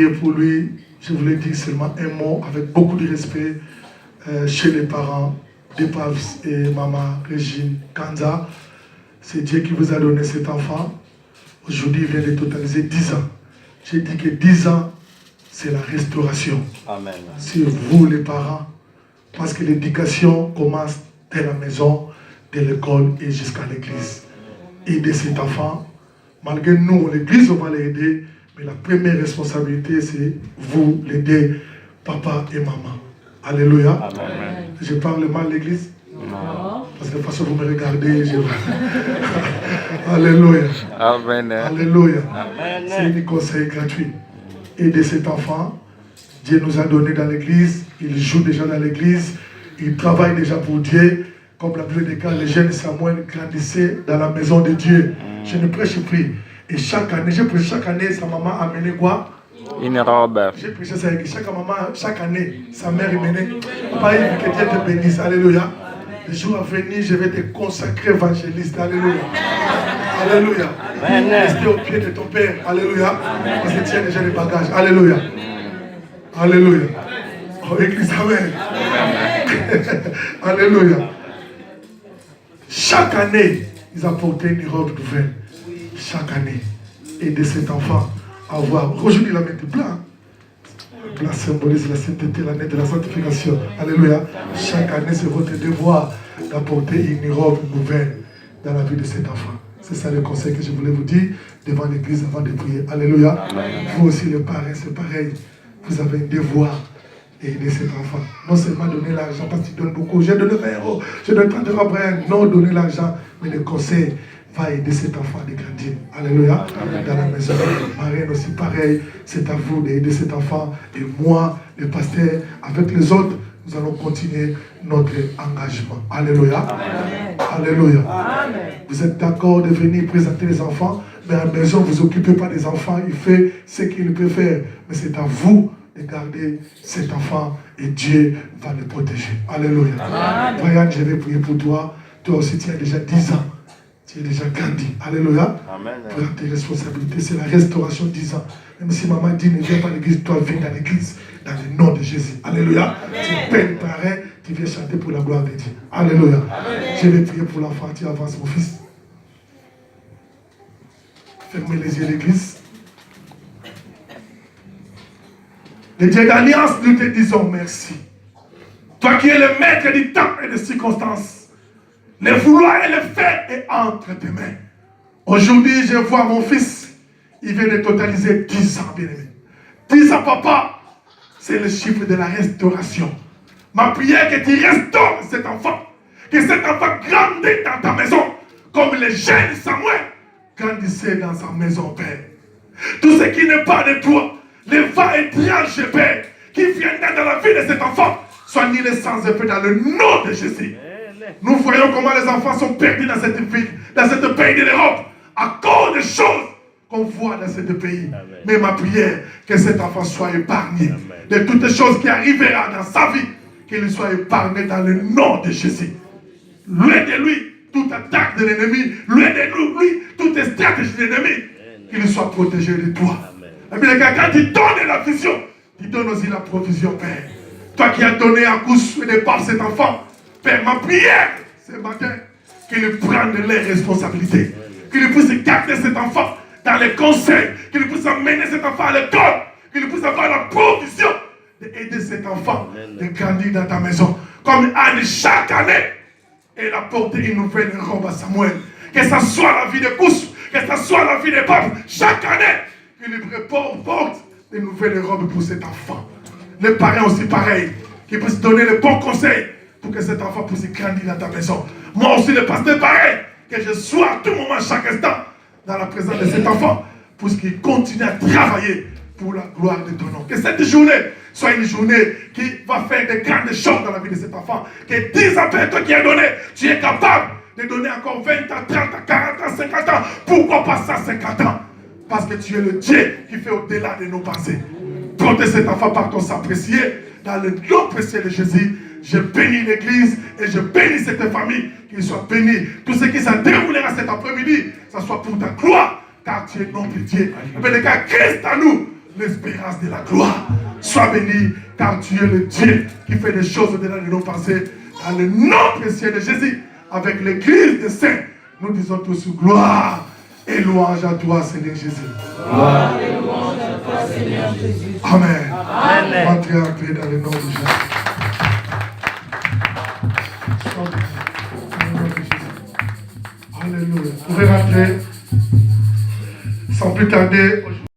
Et pour lui, je voulais dire seulement un mot avec beaucoup de respect chez les parents d'Epavs et maman Régine Kanza. C'est Dieu qui vous a donné cet enfant. Aujourd'hui, il vient de totaliser 10 ans. J'ai dit que 10 ans, c'est la restauration. Amen. C'est vous les parents. Parce que l'éducation commence dès la maison, dès l'école et jusqu'à l'église. Aider cet enfant. Malgré nous, l'église, on va l'aider. Mais la première responsabilité, c'est vous l'aider, papa et maman. Alléluia. Amen. Je parle mal l'église? Non. Parce que de toute façon, vous me regardez. Alléluia. Amen. Alléluia. Amen. C'est un conseil gratuit. Aider cet enfant. Dieu nous a donné dans l'église. Il joue déjà dans l'église. Il travaille déjà pour Dieu. Comme la plupart des cas, les jeunes Samuel grandissaient dans la maison de Dieu. Je ne prêche plus. Et chaque année, j'ai prêché chaque année, sa maman a mené quoi? Une robe. J'ai prêché ça avec chaque année, sa mère est menée. Papa, il veut que Dieu te bénisse. Alléluia. Le jour à venir, je vais te consacrer évangéliste. Alléluia. Alléluia. Restez au pied de ton père. Alléluia. Parce que tu as déjà les bagages. Alléluia. Alléluia. Oh, église, amen. Alléluia. Chaque année, ils apportaient une robe nouvelle. Chaque année, aider cet enfant à avoir. Aujourd'hui, il a mis du blanc. Le blanc symbolise la sainteté, l'année de la sanctification. Alléluia. Chaque année, c'est votre devoir d'apporter une robe nouvelle dans la vie de cet enfant. C'est ça le conseil que je voulais vous dire devant l'église avant de prier. Alléluia. Vous aussi, les parents, c'est pareil. Vous avez un devoir d'aider cet enfant. Non seulement donner l'argent parce qu'il donne beaucoup. J'ai donné 20 euros, je donne 30 euros, Brian. Non, donner l'argent, mais le conseil va aider cet enfant à grandir. Alléluia. Dans la maison. Marraine aussi pareil. C'est à vous d'aider cet enfant. Et moi, le pasteur, avec les autres, nous allons continuer notre engagement. Alléluia. Amen. Alléluia. Amen. Vous êtes d'accord de venir présenter les enfants, mais à la maison, vous ne occupez pas des enfants. Il fait ce qu'il peut faire. Mais c'est à vous de garder cet enfant et Dieu va le protéger. Alléluia. Amen. Brian, je vais prier pour toi. Toi aussi, tu as déjà 10 ans. Tu es déjà grandi. Alléluia. Amen. Prends tes responsabilités. C'est la restauration 10 ans. Même si maman dit ne viens pas à l'église, toi viens dans l'église. Dans le nom de Jésus. Alléluia. Amen. Tu peines pareil, tu viens chanter pour la gloire de Dieu. Alléluia. Amen. Je vais prier pour l'enfant. Tu avances, mon fils. Fermez les yeux, l'église. Le Dieu d'alliance, nous te disons merci. Toi qui es le maître du temps et des circonstances. Le vouloir et le faire est entre tes mains. Aujourd'hui, je vois mon fils. Il vient de totaliser 10 ans, bien-aimé. 10 ans, papa. C'est le chiffre de la restauration. Ma prière est que tu restaures cet enfant. Que cet enfant grandisse dans ta maison. Comme le jeune Samuel grandissait dans sa maison, Père. Tout ce qui n'est pas de toi, les va étranges, Père, qui viendra dans la vie de cet enfant, soient nés sans effet dans le nom de Jésus. Nous voyons comment les enfants sont perdus dans cette ville, dans ce pays de l'Europe, à cause des choses qu'on voit dans ce pays. Amen. Mais ma prière, que cet enfant soit épargné. Amen. De toutes les choses qui arriveront dans sa vie, qu'il soit épargné dans le nom de Jésus. Loin de lui, toute attaque de l'ennemi, loin de lui, toute stratégie de l'ennemi, qu'il soit protégé de toi. Et puis quand tu donnes la vision, tu donnes aussi la provision, Père. Toi qui as donné à coup de par cet enfant, Père, ma prière ce matin, qu'il prenne les responsabilités, qu'il puisse garder cet enfant dans les conseils, qu'il puisse amener cet enfant à l'école, qu'il puisse avoir la provision d'aider cet enfant de grandir dans ta maison. Comme Anne, chaque année, elle apporte une nouvelle robe à Samuel. Que ce soit la vie de Kous, que ce soit la vie de Pape, chaque année, qu'il porte de nouvelles robes pour cet enfant. Les parents aussi pareil, qu'ils puissent donner les bons conseils pour que cet enfant puisse grandir dans ta maison. Moi aussi, le pasteur, pareil, que je sois à tout moment, chaque instant, dans la présence de cet enfant, pour qu'il continue à travailler pour la gloire de ton nom. Que cette journée soit une journée qui va faire de grandes choses dans la vie de cet enfant. Que 10 ans après toi qui as donné, tu es capable de donner encore 20 ans, 30 ans, 40 ans, 50 ans. Pourquoi pas ça, 50 ans? Parce que tu es le Dieu qui fait au-delà de nos pensées. Protège cet enfant par ton sang précieux. Dans le nom précieux de Jésus, je bénis l'église et je bénis cette famille, qu'il soit béni. Tout ce qui s'est déroulé cet après-midi, ça soit pour ta gloire, car tu es nom de Dieu. Mais les gars, Christ à nous, l'espérance de la gloire. Sois béni, car tu es le Dieu qui fait des choses au-delà de nos pensées. Dans le nom précieux de Jésus, avec l'église des saints, nous disons tous gloire et louange à toi, Seigneur Jésus. Gloire et louange à toi, Seigneur Jésus. Amen. Amen. Entrez en paix dans le nom de Jésus. Alléluia. Vous pouvez rentrer sans plus tarder.